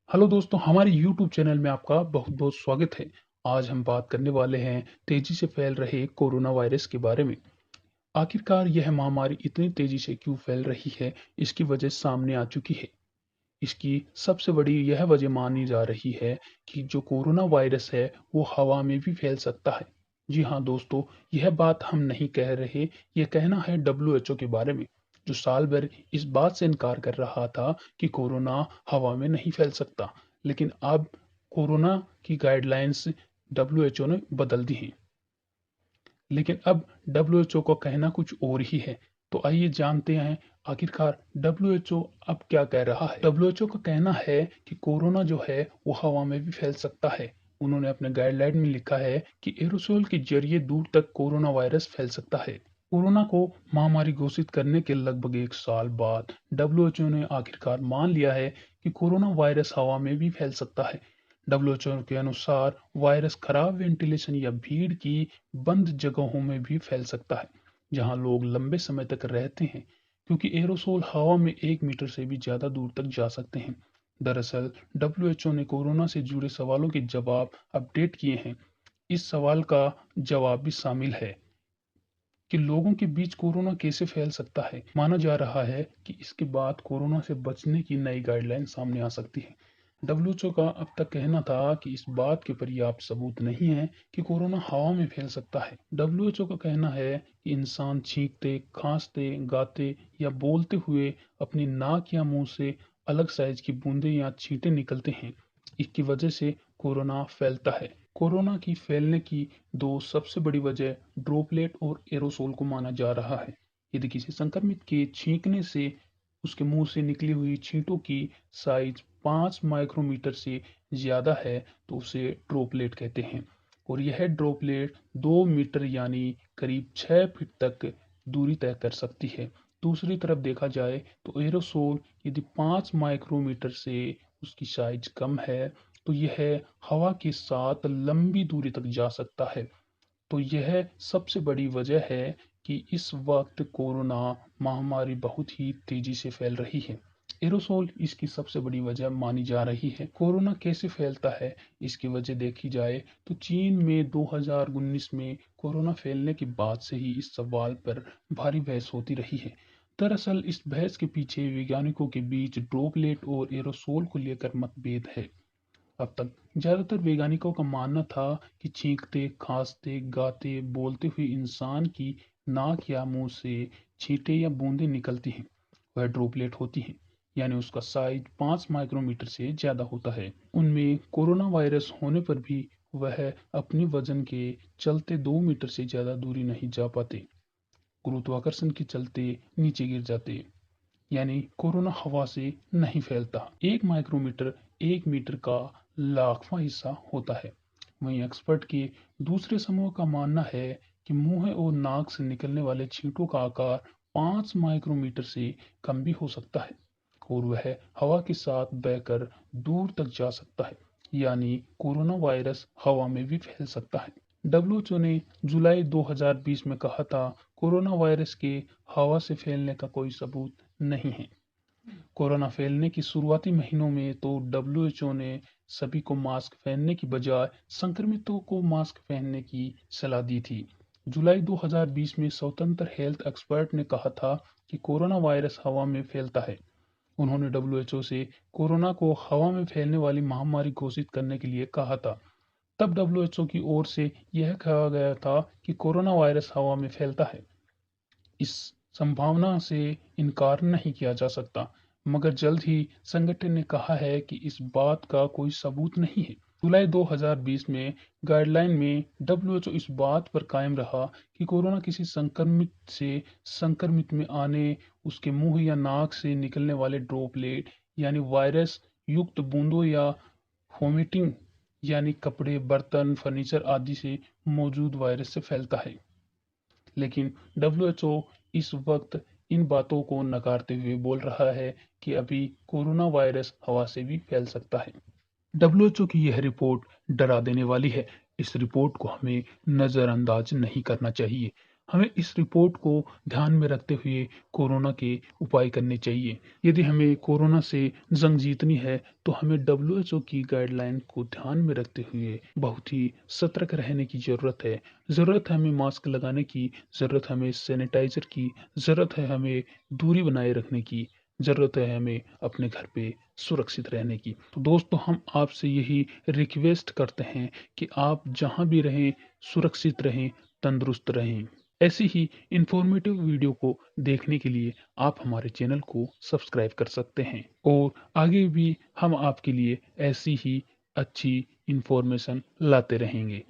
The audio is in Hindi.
हेलो दोस्तों, हमारे YouTube चैनल में आपका बहुत-बहुत स्वागत है। आज हम बात करने वाले हैं तेजी से फैल रहे कोरोना वायरस के बारे में। आखिरकार यह महामारी इतनी तेजी से क्यों फैल रही है, इसकी वजह सामने आ चुकी है। इसकी सबसे बड़ी यह वजह मानी जा रही है कि जो कोरोना वायरस है, वो हवा में भी फैल सकता है। जी हाँ दोस्तों, यह बात हम नहीं कह रहे, ये कहना है डब्ल्यूएचओ के बारे में, जो साल भर इस बात से इनकार कर रहा था कि कोरोना हवा में नहीं फैल सकता। लेकिन अब कोरोना की गाइडलाइंस डब्ल्यूएचओ ने बदल दी हैं। लेकिन अब डब्ल्यूएचओ का कहना कुछ और ही है। तो आइए जानते हैं आखिरकार डब्ल्यूएचओ अब क्या कह रहा है। डब्ल्यूएचओ का कहना है कि कोरोना जो है वो हवा में भी फैल सकता है। उन्होंने अपने गाइडलाइन में लिखा है कि एरोसोल के जरिए दूर तक कोरोना वायरस फैल सकता है। कोरोना को महामारी घोषित करने के लगभग 1 साल बाद डब्ल्यूएचओ ने आखिरकार मान लिया है कि कोरोना वायरस हवा में भी फैल सकता है। डब्ल्यूएचओ के अनुसार वायरस खराब वेंटिलेशन या भीड़ की बंद जगहों में भी फैल सकता है, जहां लोग लंबे समय तक रहते हैं, क्योंकि एरोसोल हवा में 1 मीटर से भी ज्यादा दूर तक जा सकते हैं। दरअसल डब्ल्यूएचओ ने कोरोना से जुड़े सवालों के जवाब अपडेट किए हैं। इस सवाल का जवाब भी शामिल है कि लोगों के बीच कोरोना कैसे फैल सकता है। माना जा रहा है कि इसके बाद कोरोना से बचने की नई गाइडलाइन सामने आ सकती है। डब्ल्यूएचओ का अब तक कहना था कि इस बात के पर्याप्त सबूत नहीं है कि कोरोना हवा में फैल सकता है। डब्ल्यूएचओ का कहना है कि इंसान छींकते, खांसते, गाते या बोलते हुए अपनी नाक या मुंह से अलग साइज की बूंदें या छींटे निकलते हैं। इसकी वजह से कोरोना फैलता है। कोरोना की फैलने की दो सबसे बड़ी वजह ड्रॉपलेट और एरोसोल को माना जा रहा है। यदि किसी संक्रमित के छींकने से उसके मुंह से निकली हुई छींटों की साइज 5 माइक्रोमीटर से ज्यादा है तो उसे ड्रॉपलेट कहते हैं, और यह ड्रॉपलेट 2 मीटर यानी करीब 6 फीट तक दूरी तय कर सकती है। दूसरी तरफ देखा जाए तो एरोसोल यदि 5 माइक्रोमीटर से उसकी साइज कम है तो यह हवा के साथ लंबी दूरी तक जा सकता है। तो यह सबसे बड़ी वजह है कि इस वक्त कोरोना महामारी बहुत ही तेजी से फैल रही है। एरोसोल इसकी सबसे बड़ी वजह मानी जा रही है। कोरोना कैसे फैलता है, इसकी वजह देखी जाए तो चीन में 2019 में कोरोना फैलने के बाद से ही इस सवाल पर भारी बहस होती रही है। दरअसल इस बहस के पीछे वैज्ञानिकों के बीच ड्रॉपलेट और एरोसोल को लेकर मतभेद है। अब तक ज्यादातर वैज्ञानिकों का मानना था कि छींकते, खांसते, गाते, बोलते हुए इंसान की नाक या मुंह से छींटे या बूंदें निकलती हैं, वह ड्रॉपलेट होती हैं, यानी उसका साइज 5 माइक्रोमीटर से ज्यादा होता है। उनमें कोरोना वायरस होने पर भी वह अपनी वजन के चलते 2 मीटर से ज्यादा दूरी नहीं जा पाते, गुरुत्वाकर्षण के चलते नीचे गिर जाते, यानी कोरोना हवा से नहीं फैलता। 1 माइक्रोमीटर 1 मीटर का लाखवां हिस्सा होता है। वहीं एक्सपर्ट के दूसरे समूह का मानना है कि मुंह और नाक से निकलने वाले छींटों का आकार 5 माइक्रोमीटर से कम भी हो सकता है, और वह हवा के साथ बहकर दूर तक जा सकता है, यानी कोरोना वायरस हवा में भी फैल सकता है। डब्ल्यूएचओ ने जुलाई 2020 में कहा था, कोरोना वायरस के हवा से फैलने का कोई सबूत नहीं है। कोरोना फैलने की शुरुआती महीनों में तो डब्ल्यूएचओ ने सभी को मास्क पहनने की बजाय संक्रमितों को मास्क पहनने की सलाह दी थी। जुलाई 2020 में स्वतंत्र हेल्थ एक्सपर्ट ने कहा था कि कोरोना वायरस हवा में फैलता है। उन्होंने डब्ल्यूएचओ से कोरोना को हवा में फैलने वाली महामारी घोषित करने के लिए कहा था। तब डब्ल्यूएचओ की ओर से यह कहा गया था कि कोरोना वायरस हवा में फैलता है। इस संभावना से इनकार नहीं किया जा सकता, मगर जल्द ही संगठन ने कहा है कि इस बात का कोई सबूत नहीं है। जुलाई 2020 में गाइडलाइन में डब्ल्यूएचओ इस बात पर कायम रहा कि कोरोना किसी संक्रमित से संक्रमित में आने, उसके मुंह या नाक से निकलने वाले ड्रॉपलेट यानी वायरस युक्त बूंदों या वोमिटिंग यानी कपड़े, बर्तन, फर्नीचर आदि से मौजूद वायरस से फैलता है। लेकिन डब्ल्यूएचओ इस वक्त इन बातों को नकारते हुए बोल रहा है कि अभी कोरोना वायरस हवा से भी फैल सकता है। डब्ल्यूएचओ की यह रिपोर्ट डरा देने वाली है। इस रिपोर्ट को हमें नजरअंदाज नहीं करना चाहिए। हमें इस रिपोर्ट को ध्यान में रखते हुए कोरोना के उपाय करने चाहिए। यदि हमें कोरोना से जंग जीतनी है तो हमें डब्ल्यूएचओ की गाइडलाइन को ध्यान में रखते हुए बहुत ही सतर्क रहने की ज़रूरत है। ज़रूरत है हमें मास्क लगाने की, ज़रूरत है हमें सैनिटाइज़र की, ज़रूरत है हमें दूरी बनाए रखने की, ज़रूरत है हमें अपने घर पे सुरक्षित रहने की। तो दोस्तों, हम आपसे यही रिक्वेस्ट करते हैं कि आप जहाँ भी रहें, सुरक्षित रहें, तंदुरुस्त रहें। ऐसी ही इंफॉर्मेटिव वीडियो को देखने के लिए आप हमारे चैनल को सब्सक्राइब कर सकते हैं और आगे भी हम आपके लिए ऐसी ही अच्छी इंफॉर्मेशन लाते रहेंगे।